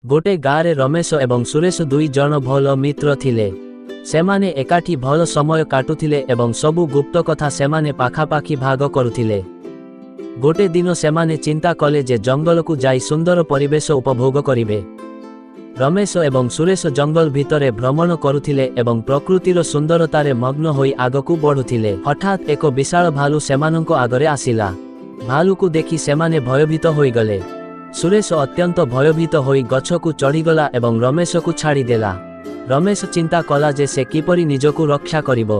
गोटे गाँव रमेश एवं सुरेश दुई जन भल मित्र थिले। सेमाने एकाठी भल समय काटुथिले एवं सबु गुप्त कथा सेमाने पाखापाखी भाग करुथिले। गोटे दिन सेमाने चिंता कले जे जंगल को जाई सुंदर परिवेश उपभोग करिवे। रमेश एवं सुरेश जंगल भितरे भ्रमण करुथिले एवं प्रकृतिर सुंदरतारे मग्न होई आगकू बढ़ुथिले। हठात एक विशाल भालू सेमानंको आगरे आसिला। भालू को देखि सेमाने भयभीत होई गले। सुरेश अत्यंत भयभीत होई गछकू चढ़ीगला एवं रमेश को छाड़ीदेला। रमेश चिंता कला जे से किपरि निजकू रक्षा करिबो।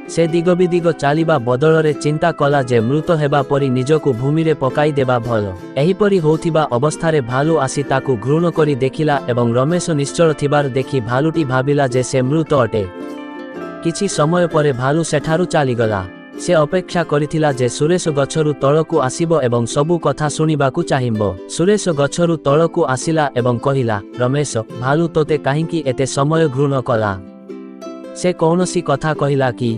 से दिग विदिग चालिबा बदलरे चिंता कला जे मृत हेबा परि निजकू भूमि रे पकाई देबा भल। एहिपरि होउथिबा अवस्थारे भालू आसी ताकू घृण करी देखिला एवं रमेश निश्चल थिबार देखि भालूटी भाबिला जे से मृत अटे। किछि समय परे भालू सेठारु चालीगला। से अपेक्षा करिथिला जे सुरेश गछरु तळकू आसीबो एवं सबु कथा सुनिबाकू चाहिबो। सुरेश गछरु तळकू आसिला एवं कहिला, रमेश, भालू तोते काहींकी एते समय घृण कला? से कौनसी कथा कहिला कि?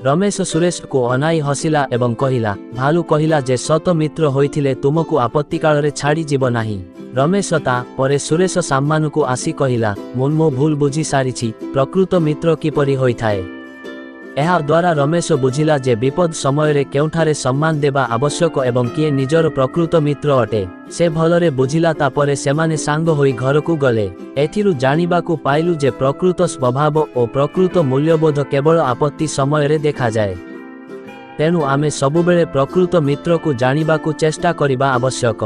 रमेश सुरेश को अनाई हसिला एवं कहिला, भालू कहिला जे सत मित्र होइथिले तुमको आपत्ति कालरे छाड़ी जीव नाही। रमेश ता परे सुरेश सम्मानकू आसी कहिला, मुन मो भूल बुझी सारिछि, प्रकृत मित्र किपरि होइथाए। एहा द्वारा रमेश बुझिला जे विपद समय रे केउठारे सम्मान देबा आवश्यक एवं किए निजर प्रकृत मित्र अटे। से भलरे बुझिला तापरे सेमाने सांग होई घरकू गले। एथिरु जानिबाकू पाइलु जे प्रकृत स्वभाव और प्रकृत मूल्यबोध केवल आपत्ति समय रे देखा जाए। तेणु आमे सबुबेले प्रकृत मित्र को जानिबाकू चेष्टा करिबा आवश्यक।